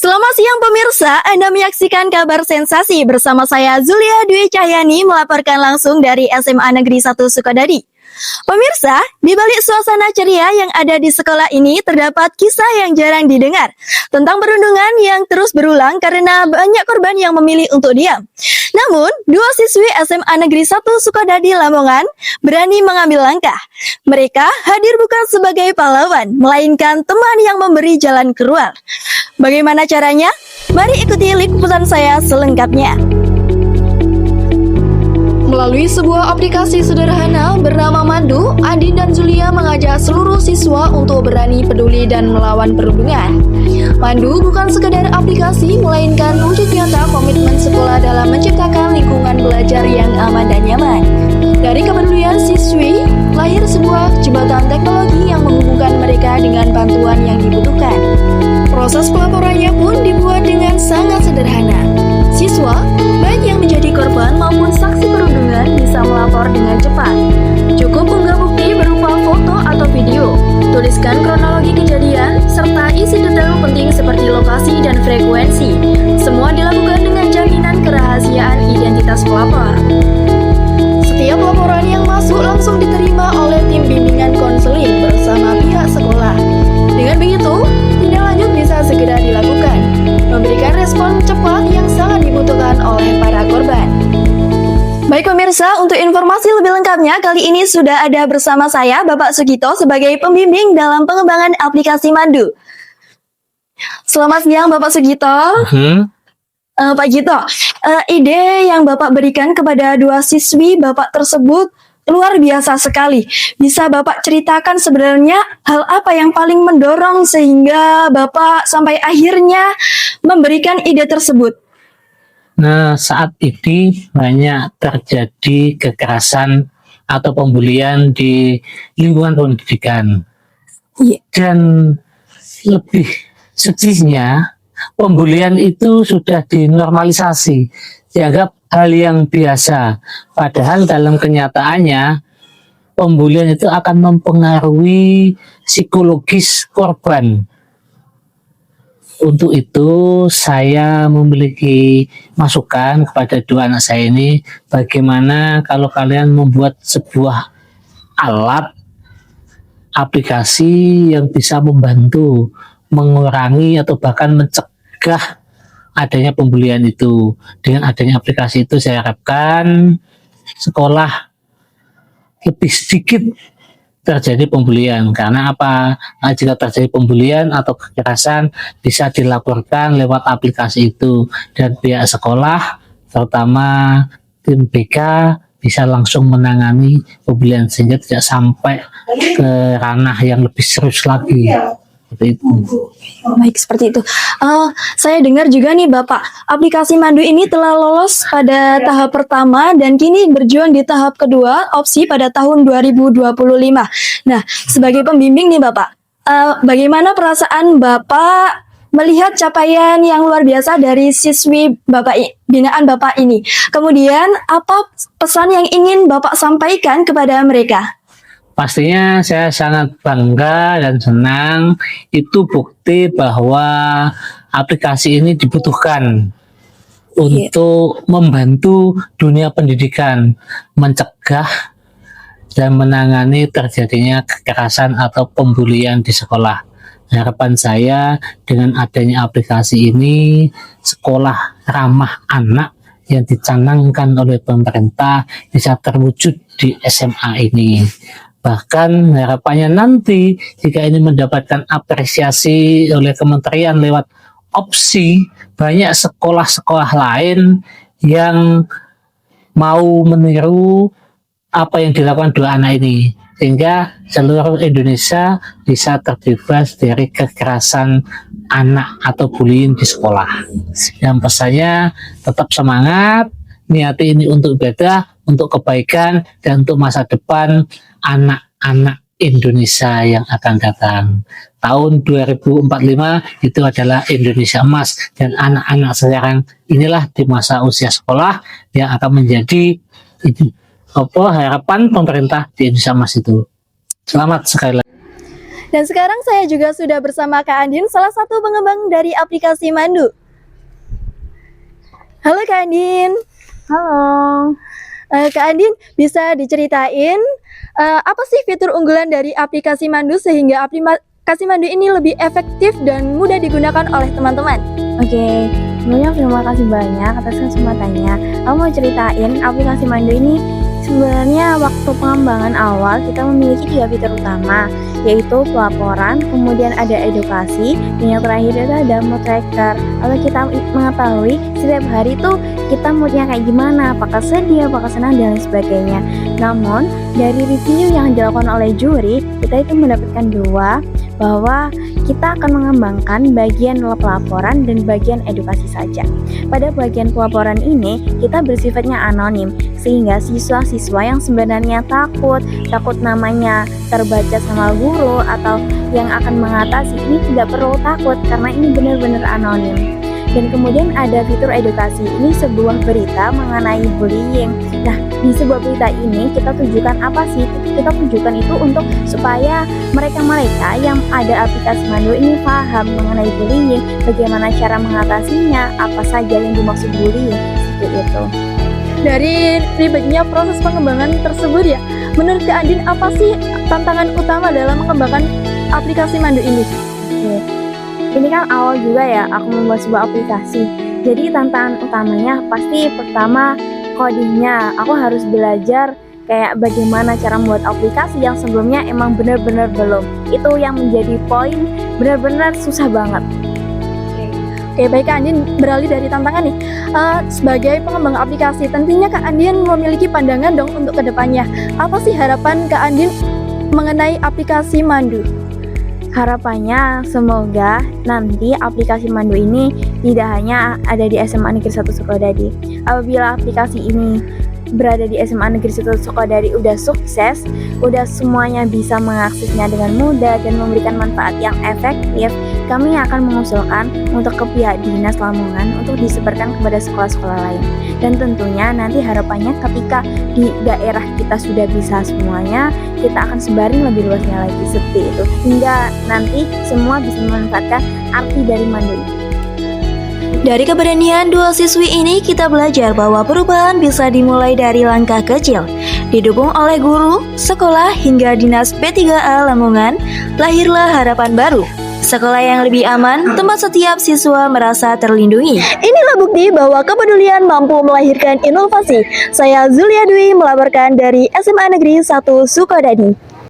Selamat siang pemirsa, Anda menyaksikan kabar sensasi bersama saya Zulia Dwi Cahyani melaporkan langsung dari SMA Negeri 1 Sukadadi. Pemirsa, di balik suasana ceria yang ada di sekolah ini terdapat kisah yang jarang didengar tentang perundungan yang terus berulang karena banyak korban yang memilih untuk diam. Namun, dua siswi SMA Negeri 1 Sukadadi Lamongan berani mengambil langkah. Mereka hadir bukan sebagai pahlawan, melainkan teman yang memberi jalan keluar. Bagaimana caranya? Mari ikuti liputan saya selengkapnya. Melalui sebuah aplikasi sederhana bernama Mandu, Andi dan Zulia mengajak seluruh siswa untuk berani peduli dan melawan perundungan. Mandu bukan sekedar aplikasi, melainkan wujud nyata komitmen sekolah dalam menciptakan lingkungan belajar yang aman dan nyaman. Dari kepedulian siswi, lahir sebuah jembatan teknologi yang menghubungkan mereka dengan bantuan yang dibutuhkan. Proses pelaporannya pun dibuat dengan sangat sederhana. Siswa, baik yang menjadi korban maupun saksi perundungan bisa melapor dengan cepat. Cukup unggah bukti berupa foto atau video, tuliskan kronologi kejadian, serta isi detail penting seperti lokasi dan frekuensi. Semua dilakukan dengan jaminan kerahasiaan identitas pelapor. Setiap laporan yang masuk langsung diterima oleh tim bimbingan konseling bersama pihak sekolah. Dengan begitu, tindak lanjut bisa segera dilakukan, memberikan respon cepat yang sangat dibutuhkan oleh para korban. Baik pemirsa, untuk informasi lebih lengkapnya, kali ini sudah ada bersama saya Bapak Sugito sebagai pembimbing dalam pengembangan aplikasi Mandu. Selamat siang Bapak Sugito. Pak Gito, ide yang Bapak berikan kepada dua siswi Bapak tersebut luar biasa sekali. Bisa Bapak ceritakan sebenarnya hal apa yang paling mendorong sehingga Bapak sampai akhirnya memberikan ide tersebut? Nah, saat ini banyak terjadi kekerasan atau pembulian di lingkungan pendidikan. Dan lebih sedihnya, pembulian itu sudah dinormalisasi, dianggap hal yang biasa. Padahal dalam kenyataannya, pembulian itu akan mempengaruhi psikologis korban. Untuk itu, saya memiliki masukan kepada dua anak saya ini, bagaimana kalau kalian membuat sebuah alat aplikasi yang bisa membantu mengurangi atau bahkan mencegah adanya pembulian itu. Dengan adanya aplikasi itu saya harapkan sekolah lebih sedikit terjadi pembulian. Karena apa? Nah, jika terjadi pembulian atau kekerasan bisa dilaporkan lewat aplikasi itu, dan pihak sekolah terutama tim BK bisa langsung menangani pembulian sehingga tidak sampai ke ranah yang lebih serius lagi. Itu. Baik, seperti itu. Saya dengar juga nih Bapak, aplikasi Mandu ini telah lolos pada tahap pertama dan kini berjuang di tahap kedua, opsi pada tahun 2025. Nah, sebagai pembimbing nih Bapak, bagaimana perasaan Bapak melihat capaian yang luar biasa dari siswi Bapak binaan Bapak ini? Kemudian, apa pesan yang ingin Bapak sampaikan kepada mereka? Pastinya saya sangat bangga dan senang. Itu bukti bahwa aplikasi ini dibutuhkan untuk membantu dunia pendidikan, mencegah dan menangani terjadinya kekerasan atau pembulian di sekolah. Harapan saya dengan adanya aplikasi ini, sekolah ramah anak yang dicanangkan oleh pemerintah bisa terwujud di SMA ini. Bahkan harapannya nanti jika ini mendapatkan apresiasi oleh kementerian lewat opsi, banyak sekolah-sekolah lain yang mau meniru apa yang dilakukan dua anak ini, sehingga seluruh Indonesia bisa terbebas dari kekerasan anak atau bullying di sekolah. Yang pesannya tetap semangat, niati ini untuk ibadah, untuk kebaikan, dan untuk masa depan anak-anak Indonesia yang akan datang. Tahun 2045 itu adalah Indonesia emas, dan anak-anak sekarang inilah di masa usia sekolah yang akan menjadi harapan pemerintah di Indonesia emas itu. Selamat sekali lagi. Dan sekarang saya juga sudah bersama Kak Andin, salah satu pengembang dari aplikasi Mandu. Halo Kak Andin. Halo. Kak Andin, bisa diceritain apa sih fitur unggulan dari aplikasi Mandu sehingga aplikasi Mandu ini lebih efektif dan mudah digunakan oleh teman-teman? Oke, sebelumnya terima kasih banyak atas kesempatannya. Aku mau ceritain aplikasi Mandu ini. Sebenarnya waktu pengembangan awal kita memiliki 3 fitur utama, yaitu pelaporan, kemudian ada edukasi, dan yang terakhir itu ada mood tracker. Lalu kita mengetahui setiap hari tuh kita moodnya kayak gimana, apakah sedih, apakah senang, dan lain sebagainya. Namun dari review yang dilakukan oleh juri, kita itu mendapatkan 2, bahwa kita akan mengembangkan bagian pelaporan dan bagian edukasi saja. Pada bagian pelaporan ini, kita bersifatnya anonim, sehingga siswa-siswa yang sebenarnya takut namanya terbaca sama guru atau yang akan mengatasi ini tidak perlu takut karena ini benar-benar anonim. Dan kemudian ada fitur edukasi, ini sebuah berita mengenai bullying. Nah, di sebuah berita ini kita tujukan apa sih? Kita tujukan itu untuk supaya mereka-mereka yang ada aplikasi Mandu ini paham mengenai bullying, bagaimana cara mengatasinya, apa saja yang dimaksud bullying, seperti itu. Dari ribetnya proses pengembangan tersebut ya, menurut Kak Andin apa sih tantangan utama dalam mengembangkan aplikasi Mandu ini? Oke. Ini kan awal juga ya aku membuat sebuah aplikasi. Jadi tantangan utamanya pasti pertama codingnya. Aku harus belajar kayak bagaimana cara membuat aplikasi yang sebelumnya emang benar-benar belum. Itu yang menjadi poin benar-benar susah banget. Oke, baik Kak Andin, beralih dari tantangan nih. Sebagai pengembang aplikasi, tentunya Kak Andin memiliki pandangan dong untuk kedepannya. Apa sih harapan Kak Andin mengenai aplikasi Mandu? Harapannya semoga nanti aplikasi Mandu ini tidak hanya ada di SMA Negeri 1 Sukodadi. Apabila aplikasi ini berada di SMA Negeri 1 Sukodadi udah sukses, udah semuanya bisa mengaksesnya dengan mudah dan memberikan manfaat yang efektif, kami akan mengusulkan untuk ke pihak Dinas Lamongan untuk disebarkan kepada sekolah-sekolah lain. Dan tentunya nanti harapannya ketika di daerah kita sudah bisa semuanya, kita akan sebarin lebih luasnya lagi seperti itu. Hingga nanti semua bisa memanfaatkan arti dari Mandu ini. Dari keberanian dua siswi ini kita belajar bahwa perubahan bisa dimulai dari langkah kecil. Didukung oleh guru, sekolah hingga Dinas P3A Lamongan, lahirlah harapan baru. Sekolah yang lebih aman, tempat setiap siswa merasa terlindungi. Inilah bukti bahwa kepedulian mampu melahirkan inovasi. Saya Zulia Dwi melaporkan dari SMA Negeri 1 Sukodadi.